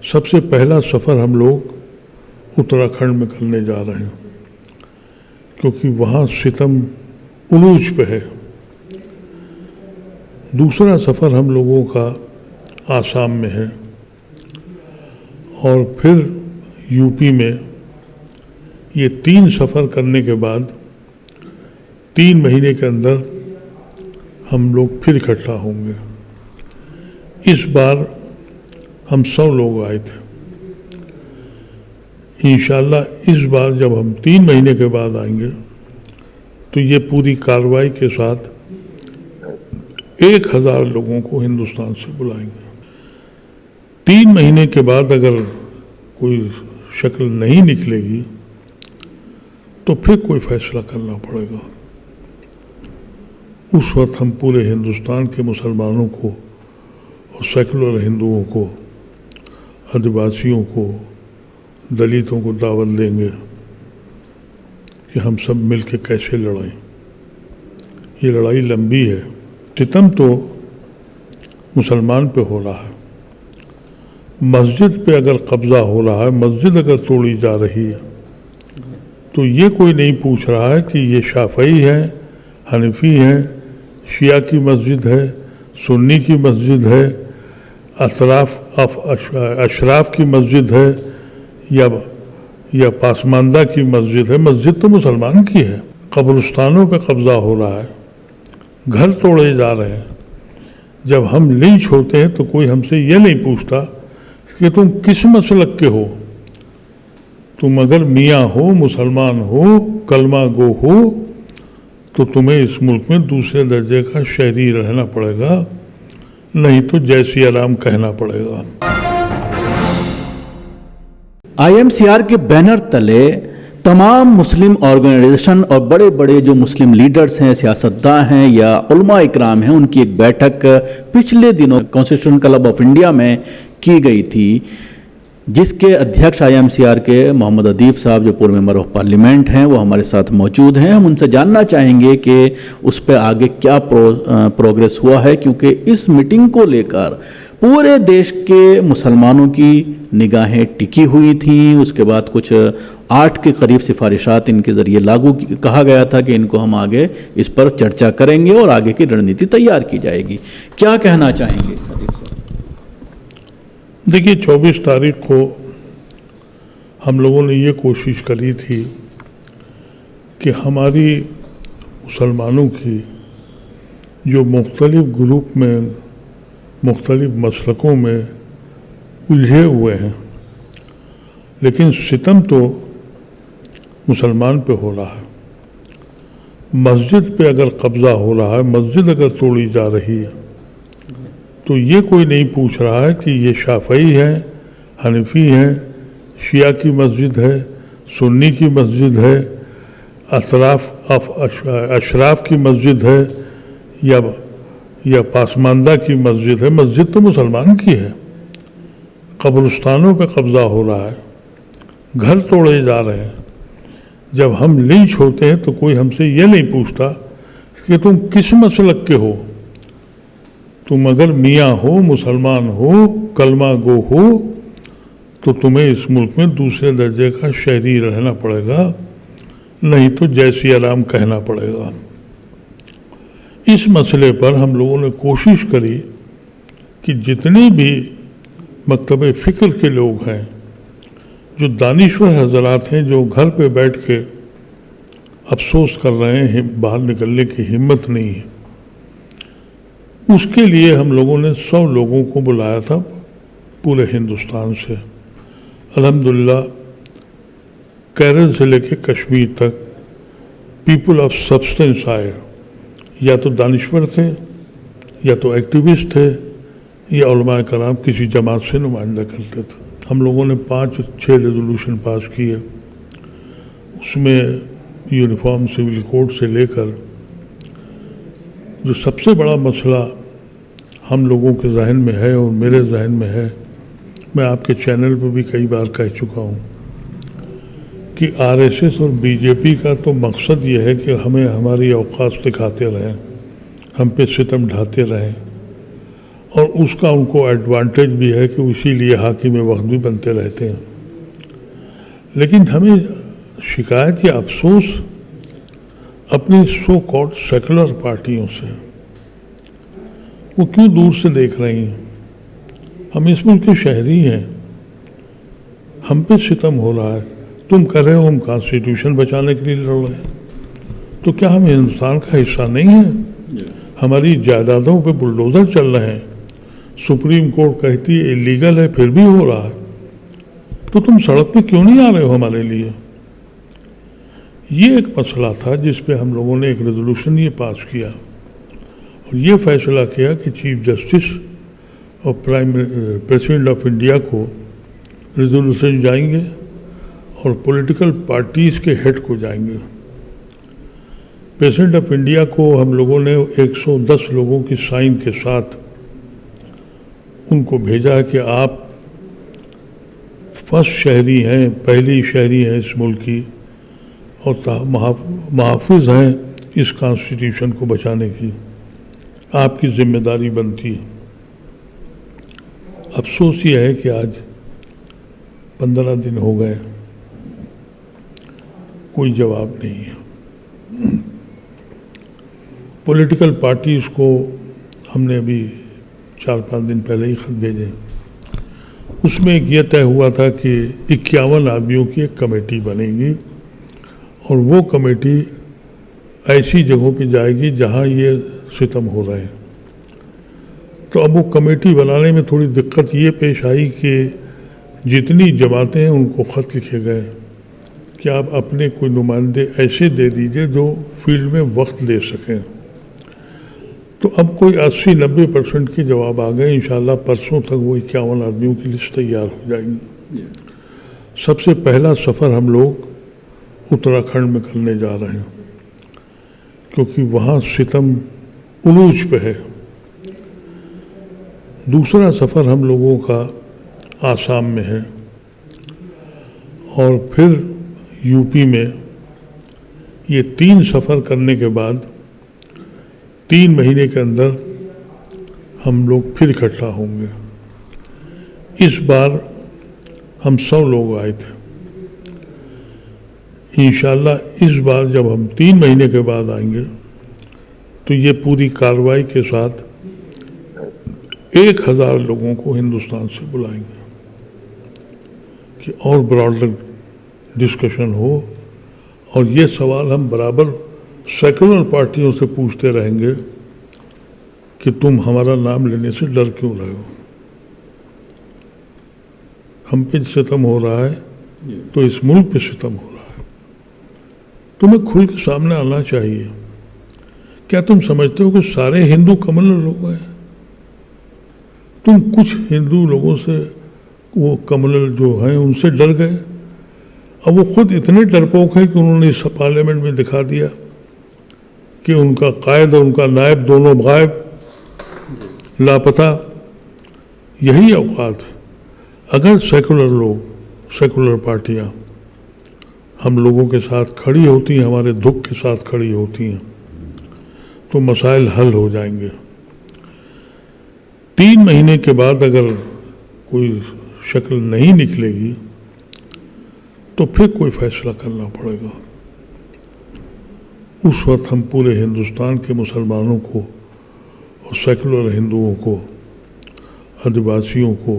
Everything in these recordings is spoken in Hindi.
सबसे पहला सफ़र हम लोग उत्तराखंड में करने जा रहे हैं क्योंकि वहाँ सितम उरूज पे है। दूसरा सफ़र हम लोगों का आसाम में है और फिर यूपी में। ये 3 सफ़र करने के बाद 3 महीने के अंदर हम लोग फिर इकट्ठा होंगे। इस बार हम 100 लोग आए थे। इंशाल्लाह इस बार जब हम 3 महीने के बाद आएंगे तो ये पूरी कार्रवाई के साथ 1000 लोगों को हिंदुस्तान से बुलाएंगे। 3 महीने के बाद अगर कोई शक्ल नहीं निकलेगी तो फिर कोई फैसला करना पड़ेगा। उस वक्त हम पूरे हिंदुस्तान के मुसलमानों को और सेकुलर हिंदुओं को, आदिवासियों को, दलितों को दावत देंगे कि हम सब मिलकर कैसे लड़ें। ये लड़ाई लंबी है। सितम तो मुसलमान पे हो रहा है। मस्जिद पे अगर कब्जा हो रहा है, मस्जिद अगर तोड़ी जा रही है तो ये कोई नहीं पूछ रहा है कि ये शाफई है, हनफी है, शिया की मस्जिद है, सुन्नी की मस्जिद है, अशराफ की मस्जिद है या पासमानदा की मस्जिद है। मस्जिद तो मुसलमान की है। कब्रिस्तानों पे कब्जा हो रहा है, घर तोड़े जा रहे हैं। जब हम लिंच होते हैं तो कोई हमसे ये नहीं पूछता कि तुम किस मसलक के हो। तुम अगर मियाँ हो, मुसलमान हो, कलमा गो हो तो तुम्हें इस मुल्क में दूसरे दर्जे का शहरी रहना पड़ेगा, नहीं तो जय सिया राम कहना पड़ेगा। IMCR के बैनर तले तमाम मुस्लिम ऑर्गेनाइजेशन और बड़े बड़े जो मुस्लिम लीडर्स हैं, सियासतदान हैं या उलमा इकराम हैं, उनकी एक बैठक पिछले दिनों कॉन्स्टिट्यूशन क्लब ऑफ इंडिया में की गई थी, जिसके अध्यक्ष IMCR के मोहम्मद अदीब साहब जो पूर्व मेंबर ऑफ पार्लियामेंट हैं, वो हमारे साथ मौजूद हैं। हम उनसे जानना चाहेंगे कि उस पर आगे क्या प्रोग्रेस हुआ है, क्योंकि इस मीटिंग को लेकर पूरे देश के मुसलमानों की निगाहें टिकी हुई थी। उसके बाद कुछ 8 के करीब सिफारिशात इनके ज़रिए लागू कहा गया था कि इनको हम आगे इस पर चर्चा करेंगे और आगे की रणनीति तैयार की जाएगी। क्या कहना चाहेंगे अदीब साहब? देखिए, 24 तारीख को हम लोगों ने ये कोशिश करी थी कि हमारी मुसलमानों की जो मुख्तलिफ ग्रुप में, मुख्तलिफ मसलकों में उलझे हुए हैं, लेकिन सितम तो मुसलमान पे हो रहा है। मस्जिद पे अगर कब्ज़ा हो रहा है, मस्जिद अगर तोड़ी जा रही है तो ये कोई नहीं पूछ रहा है कि ये शाफई है, हनफी है, शिया की मस्जिद है, सुन्नी की मस्जिद है, अशराफ की मस्जिद है या पासमानदा की मस्जिद है। मस्जिद तो मुसलमान की है। कब्रिस्तानों पे कब्जा हो रहा है, घर तोड़े जा रहे हैं। जब हम लिंच होते हैं तो कोई हमसे ये नहीं पूछता कि तुम किस मसलक के हो। तुम अगर मियाँ हो, मुसलमान हो, कलमा गो हो तो तुम्हें इस मुल्क में दूसरे दर्जे का शहरी रहना पड़ेगा, नहीं तो जय सिया राम कहना पड़ेगा। इस मसले पर हम लोगों ने कोशिश करी कि जितने भी मकतब फ़िक्र के लोग हैं, जो दानिश्वर हजरात हैं, जो घर पे बैठ के अफसोस कर रहे हैं, बाहर निकलने की हिम्मत नहीं है, उसके लिए हम लोगों ने 100 लोगों को बुलाया था पूरे हिंदुस्तान से। अल्हम्दुलिल्लाह केरल से लेके कश्मीर तक पीपल ऑफ सब्सटेंस आए। या तो दानिश्वर थे, या तो एक्टिविस्ट थे, या उलमा कराम किसी जमात से नुमाइंदा करते थे। हम लोगों ने 5-6 रेजोल्यूशन पास किए। उसमें यूनिफॉर्म सिविल कोड से लेकर जो सबसे बड़ा मसला हम लोगों के जहन में है और मेरे जहन में है, मैं आपके चैनल पर भी कई बार कह चुका हूँ कि RSS और BJP का तो मकसद ये है कि हमें हमारी औकात दिखाते रहें, हम पे सितम ढाते रहें और उसका उनको एडवांटेज भी है कि इसीलिए हाकिम वक्त भी बनते रहते हैं। लेकिन हमें शिकायत या अफसोस अपनी सो कॉल्ड सेकुलर पार्टियों से, वो क्यों दूर से देख रही हैं। हम इस मुल्क के शहरी हैं, हम पे सितम हो रहा है। तुम कह रहे हो हम कॉन्स्टिट्यूशन बचाने के लिए लड़ रहे हैं, तो क्या हम हिंदुस्तान का हिस्सा नहीं है? हमारी जायदादों पे बुलडोजर चल रहे हैं, सुप्रीम कोर्ट कहती है इलीगल है, फिर भी हो रहा है, तो तुम सड़क पे क्यों नहीं आ रहे हो हमारे लिए? ये एक मसला था जिस पे हम लोगों ने एक रेजोल्यूशन ये पास किया और ये फैसला किया कि चीफ जस्टिस और प्रेसिडेंट ऑफ इंडिया को रेजोल्यूशन जाएंगे और पॉलिटिकल पार्टीज के हेड को जाएंगे। प्रेसिडेंट ऑफ इंडिया को हम लोगों ने 110 लोगों की साइन के साथ उनको भेजा है कि आप फर्स्ट शहरी हैं, पहली शहरी हैं इस मुल्क की और मुहाफिज हैं इस कॉन्स्टिट्यूशन को बचाने की, आपकी जिम्मेदारी बनती है। अफसोस ये है कि आज 15 दिन हो गए, कोई जवाब नहीं है। पॉलिटिकल पार्टीज को हमने अभी 4-5 दिन पहले ही खत भेजे, उसमें एक ये तय हुआ था कि 51 आदमियों की एक कमेटी बनेगी और वो कमेटी ऐसी जगहों पे जाएगी जहां ये सितम हो रहे हैं। तो अब वो कमेटी बनाने में थोड़ी दिक्कत ये पेश आई कि जितनी जमातें हैं उनको ख़त लिखे गए कि आप अपने कोई नुमाइंदे ऐसे दे दीजिए जो फील्ड में वक्त दे सकें। तो अब कोई 80-90% के जवाब आ गए। इंशाल्लाह परसों तक वो 51 आदमियों की लिस्ट तैयार हो जाएगी। सबसे पहला सफ़र हम लोग उत्तराखंड में करने जा रहे हैं क्योंकि वहाँ सितम उलूज पे है। दूसरा सफ़र हम लोगों का आसाम में है और फिर यूपी में। ये 3 सफ़र करने के बाद 3 महीने के अंदर हम लोग फिर इकट्ठा होंगे। इस बार हम 100 लोग आए थे। इंशाल्लाह इस बार जब हम 3 महीने के बाद आएंगे तो ये पूरी कार्रवाई के साथ 1000 लोगों को हिंदुस्तान से बुलाएंगे कि और ब्रॉडर डिस्कशन हो। और ये सवाल हम बराबर सेकुलर पार्टियों से पूछते रहेंगे कि तुम हमारा नाम लेने से डर क्यों रहे हो? हम पे सितम हो रहा है तो इस मुल्क पे सितम हो रहा है। तुम्हें खुल के सामने आना चाहिए। क्या तुम समझते हो कि सारे हिंदू कम्युनल लोग हैं? तुम कुछ हिंदू लोगों से, वो कम्युनल जो हैं उनसे डर गए। अब वो खुद इतने डरपोक हैं कि उन्होंने इस पार्लियामेंट में दिखा दिया कि उनका कायद और उनका नायब दोनों गायब, लापता। यही औकात है। अगर सेकुलर लोग, सेकुलर पार्टियां हम लोगों के साथ खड़ी होती हैं, हमारे दुख के साथ खड़ी होती हैं, तो मसाइल हल हो जाएंगे। 3 महीने के बाद अगर कोई शक्ल नहीं निकलेगी तो फिर कोई फैसला करना पड़ेगा। उस वक्त हम पूरे हिंदुस्तान के मुसलमानों को और सेकुलर हिंदुओं को, आदिवासियों को,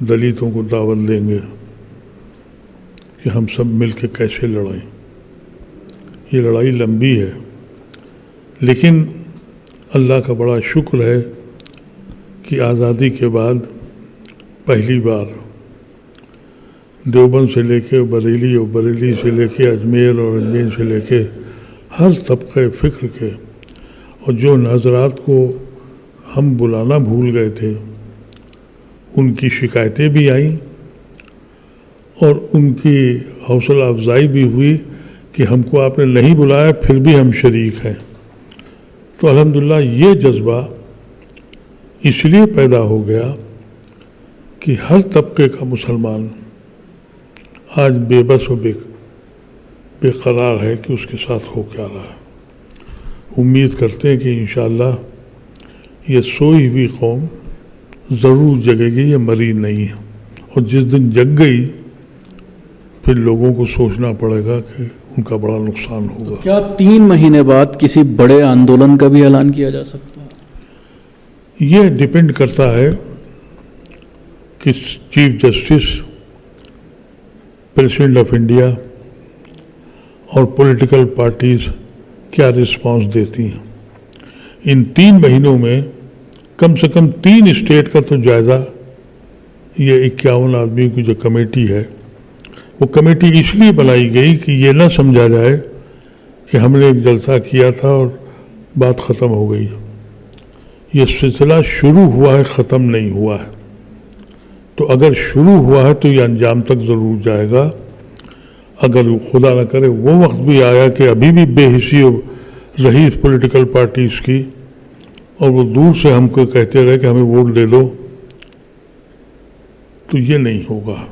दलितों को दावत देंगे कि हम सब मिलकर कैसे लड़ें। ये लड़ाई लंबी है, लेकिन अल्लाह का बड़ा शुक्र है कि आज़ादी के बाद पहली बार देवबंद से लेके बरेली और बरेली से लेके अजमेर और अजमेर से लेके हर तबके फ़िक्र के, और जो हज़रात को हम बुलाना भूल गए थे उनकी शिकायतें भी आईं और उनकी हौसला अफजाई भी हुई कि हमको आपने नहीं बुलाया फिर भी हम शरीक हैं। तो अल्हम्दुलिल्लाह ये जज्बा इसलिए पैदा हो गया कि हर तबके का मुसलमान आज बेबस और बेकरार है कि उसके साथ हो क्या रहा है। उम्मीद करते हैं कि इंशाअल्लाह ये सोई हुई कौम ज़रूर जगेगी, ये मरी नहीं है। और जिस दिन जग गई फिर लोगों को सोचना पड़ेगा कि उनका बड़ा नुकसान होगा। क्या 3 महीने बाद किसी बड़े आंदोलन का भी ऐलान किया जा सकता है? ये डिपेंड करता है कि chief justice, president of India और पॉलिटिकल पार्टीज क्या रिस्पांस देती हैं। इन 3 महीनों में कम से कम 3 स्टेट का तो जायज़ा, ये 51 आदमी की जो कमेटी है, वो कमेटी इसलिए बनाई गई कि ये ना समझा जाए कि हमने एक जलसा किया था और बात ख़त्म हो गई। ये सिलसिला शुरू हुआ है, ख़त्म नहीं हुआ है। तो अगर शुरू हुआ है तो ये अंजाम तक ज़रूर जाएगा। अगर खुदा न करे वो वक्त भी आया कि अभी भी बेहिसी रही पॉलिटिकल पार्टीज़ की और वो दूर से हमको कहते रहे कि हमें वोट दे दो, तो ये नहीं होगा।